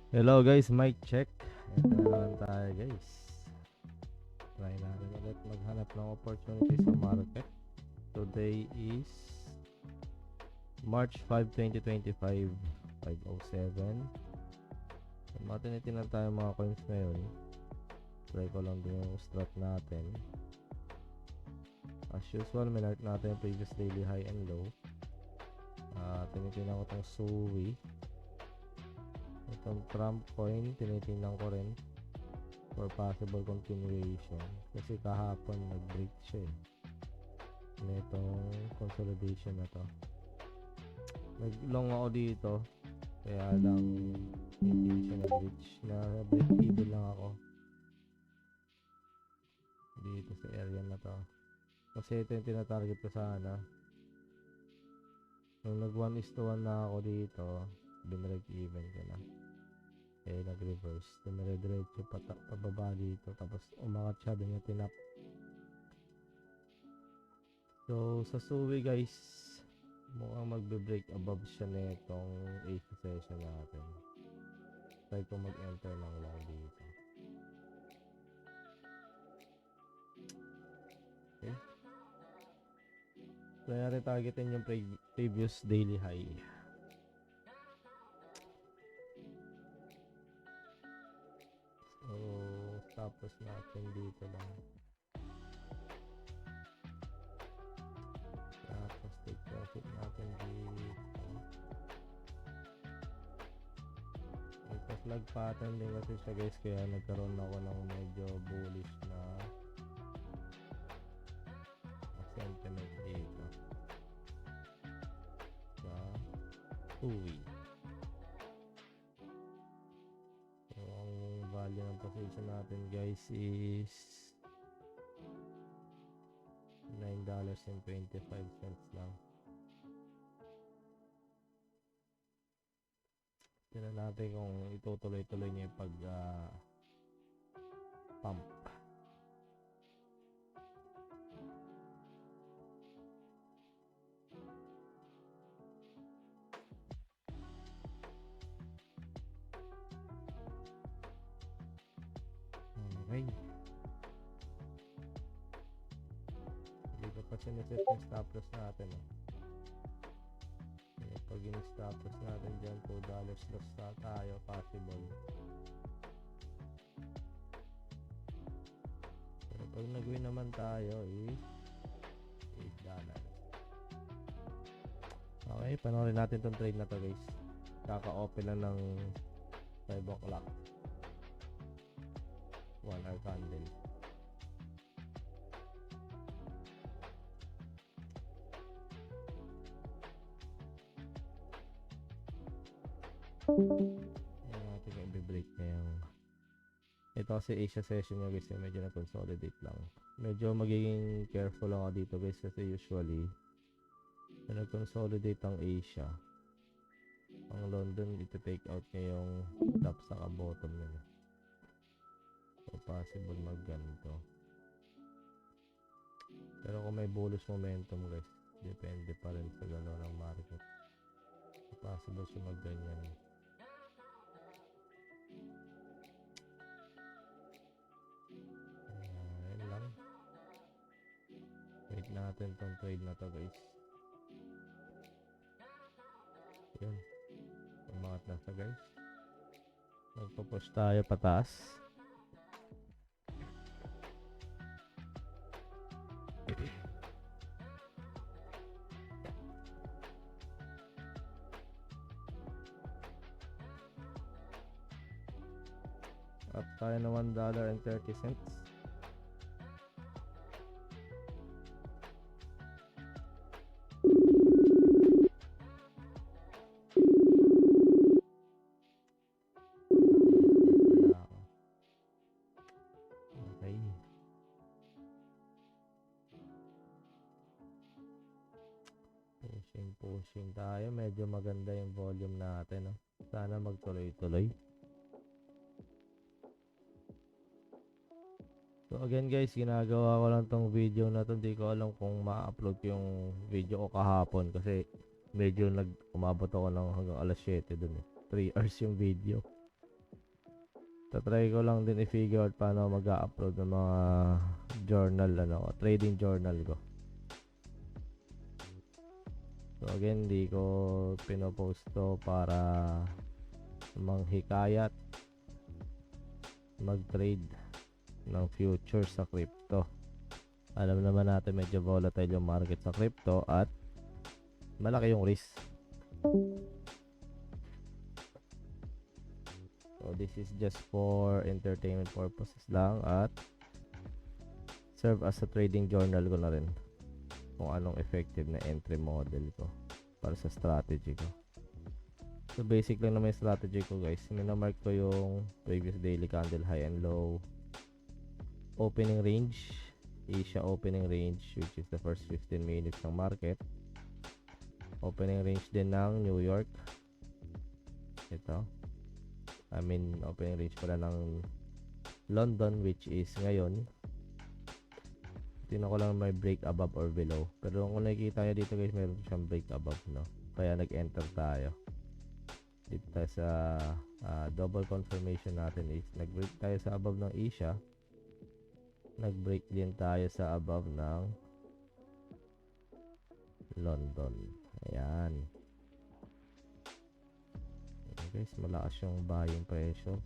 Hello guys, mic check. Ito na naman tayo guys. Try natin ulit maghanap ng opportunity sa market. Today is March 5, 2025, 5:07. Matinitin lang tayo mga coins ngayon. Try ko lang din yung strat natin. As usual, minark natin yung previous daily high and low. Tinitingnan ko itong SUI. Itong Trump coin, tinitingnan ko rin for possible continuation. Kasi kahapon nag-break siya eh. Nitong consolidation na to. Nag-long ako dito. Kaya lang hindi siya nag-reach. Na break even lang ako. Dito sa area na to. Kasi ito yung tinatarget ko sana. Nung nag 1:1 na ako dito, binrek even ko na. Kaya nag-reverse. Dumire-diretso pababa dito. Tapos umangat siya doon yung tinap. So sa SUI guys, mukhang magbe-break above siya na itong 80 session natin. Try ko mag-enter lang dito. Okay. Kaya retargetin yung previous daily high. So tapos natin dito lang. Tapos take profit natin dito. Ito flag pattern din kasi siya guys, kaya nagkaroon ako ng medyo bullish na sentiment dito sa SUI. So ang value ng position natin guys is $9.25 lang. Tignan natin kung itutuloy-tuloy niya yung pag pump. Okay. Hindi ko pa siniset yung stop loss natin. Pag in-stop loss natin dyan, $2 loss na tayo possible. Pero pag nag-win naman tayo is $8. Okay, panoorin natin tong trade na to guys. Kaka-open lang ng 5 o'clock. 1 hour candle. Ayan natin kung i-break na yung ito kasi Asia session nyo guys, medyo na-consolidate lang. Medyo magiging careful ako dito guys kasi usually na nag-consolidate ang Asia, ang London ito-take out niya yung top sa bottom nyo. So possible mag ganito. Pero kung may bullish momentum guys, depende pa rin sa galaw ng market. Possible siya mag ganyan. Ayan lang. Wait natin tong trade na to guys. Yun. Umangat na siya guys. Magpo-push tayo pataas. Up tayo na $1.30. Okay. Pushing tayo. Medyo maganda yung volume natin. Sana magtuloy-tuloy. So again guys, ginagawa ko lang tong video na to. Hindi ko alam kung ma-upload yung video ko kahapon kasi medyo umabot ako ng hanggang alas 7 dun eh. 3 hours yung video. Tatry ko lang din i-figure out paano mag-upload ng mga journal, trading journal ko. So again, di ko pinopost to para manghikayat mag-trade ng futures sa crypto. Alam naman natin medyo volatile yung market sa crypto at malaki yung risk. So this is just for entertainment purposes lang at serve as a trading journal ko na rin kung anong effective na entry model ko para sa strategy ko. So basic lang naman yung strategy ko guys. Minamark ko yung previous daily candle high and low, opening range, Asia opening range which is the first 15 minutes ng market, opening range din ng New York, ito opening range pala ng London which is ngayon. Tingnan ko lang may break above or below, pero kung nakikita nyo dito guys, meron siyang break above, no? Kaya nag-enter tayo dito tayo sa double confirmation natin is nag-break tayo sa above ng Asia, nag-break din tayo sa above ng London. Ayan. Okay guys, malakas yung buying pressure.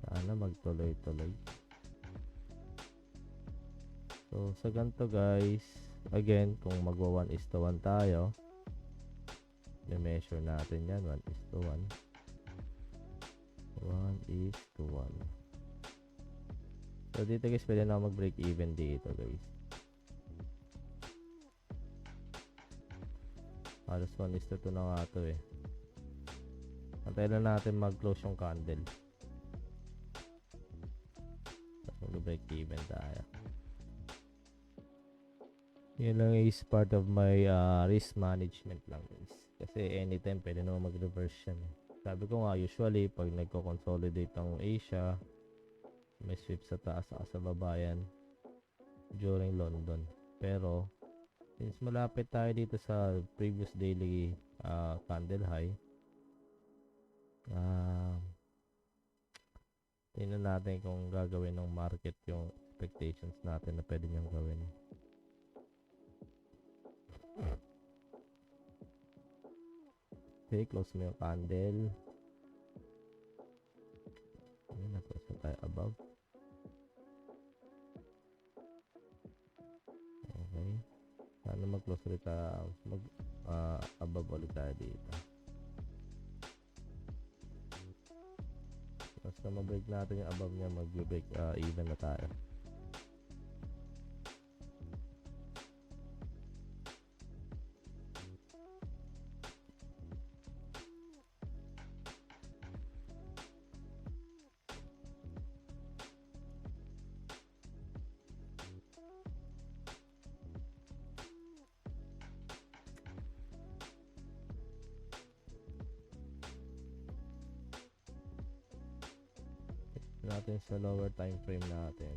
Sana magtuloy-tuloy. So sa ganito guys, again, kung magwa 1:1 tayo, i-measure natin yan, 1:1. 1:1. So dito guys, pwede na mag-break even dito guys. Halos 1:2 na nga to eh. Antayin na natin mag-close yung candle. Mag-break even tayo. Yun lang is part of my risk management lang guys. Kasi anytime pwede naman mag-reverse yan eh. Sabi ko nga, usually pag nagko-consolidate ang Asia, may sweep sa taas at sa baba yan during London. Pero since malapit tayo dito sa previous daily candle high, tingnan natin kung gagawin ng market yung expectations natin na pwede niyang gawin. Okay, close mo yung candle. Ayan, na-close na tayo above. Okay. Sana mag-close ulit tayo, above ulit tayo dito. Basta ma-break natin yung above niya, mag-break even na tayo. Natin sa lower time frame natin.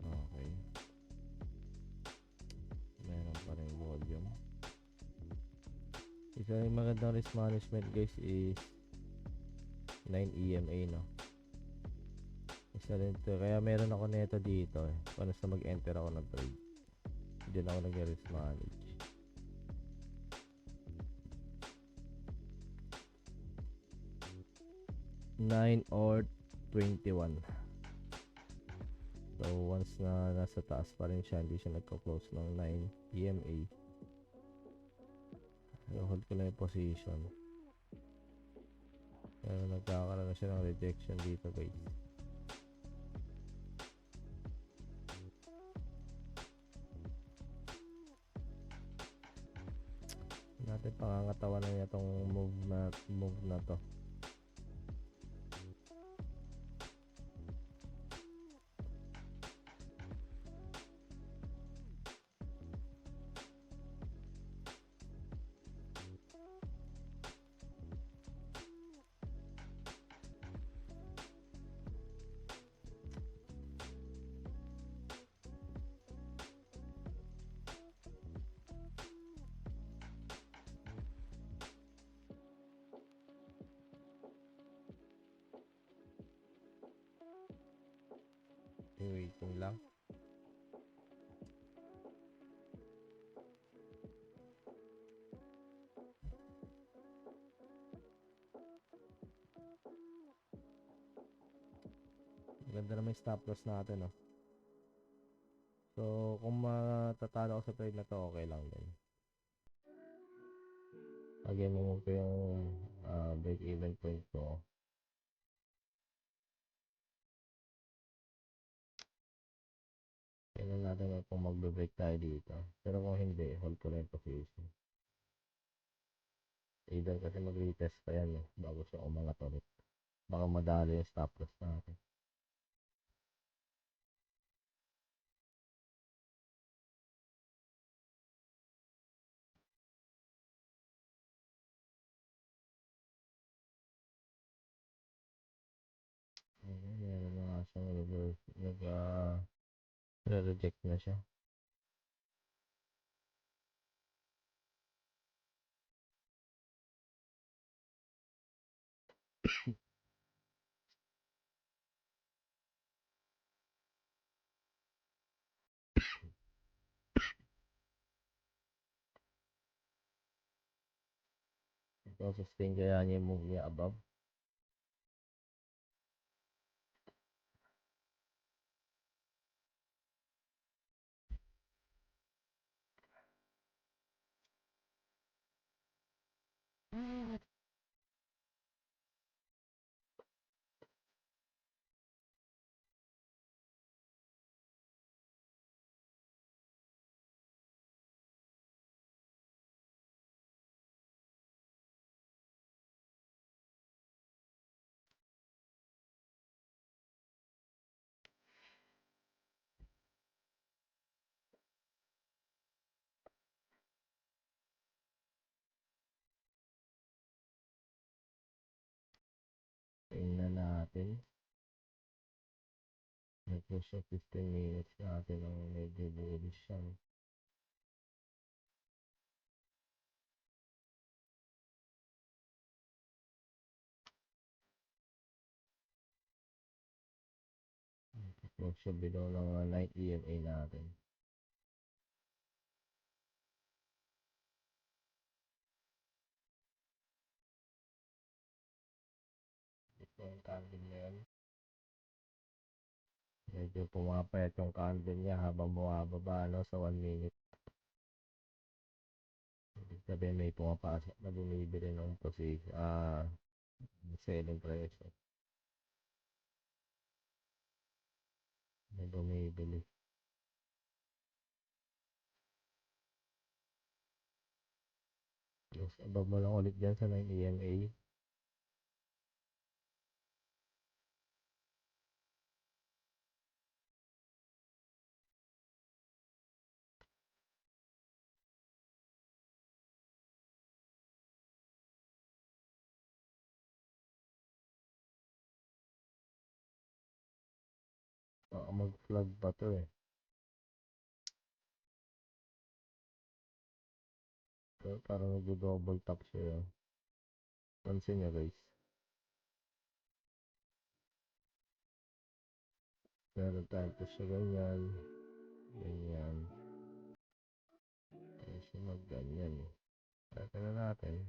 Okay. Meron pa rin volume. Isa yung magandang risk management guys is 9 EMA, no? Isa rin to. Kaya meron ako neto dito eh. Paano sa mag-enter ako ng trade, hindi na ako nag-risk manage. 9 or 21. So once na nasa taas pa rin siya, hindi siya nagko-close ng 9 EMA, hold ko lang yung position. Pero nagkakaroon na siya ng rejection dito guys. Natin pangangatawan na niya tong move na to. waiting lang. Ganda na may stop loss natin, oh. So, kung matatalo ko sa trade na to, okay lang din. Again, mo ko yung break even point ko. Tingnan natin kung magbe-break tayo dito. Pero kung hindi, hold ko na yung position. Either kasi mag-retest pa yan, bago siya umangat ulit. Baka madali yung stop loss natin. Meron na nga siyang reverse, nag-reject na siya. So, sustain kaya niya yung move niya above. Tingnan natin. Nag-push sa 15 minutes natin ang medyo bullish siya. Push siya below ng 9 EMA natin. Ito yung candle na yan. Medyo pumapayat yung candle niya habang bumababa, no, sa 1 minute. Ibig sabihin may pumapasok na bumibili ng selling pressure. May bumibili. Close above mo lang ulit dyan sa 9 EMA. Baka mag-flag pa to eh. So, parang nag-double top siya. Pansin niya guys. Meron tayo po siya ganyan. Ganyan. Ay siya mag-ganyan eh. Kaya na natin.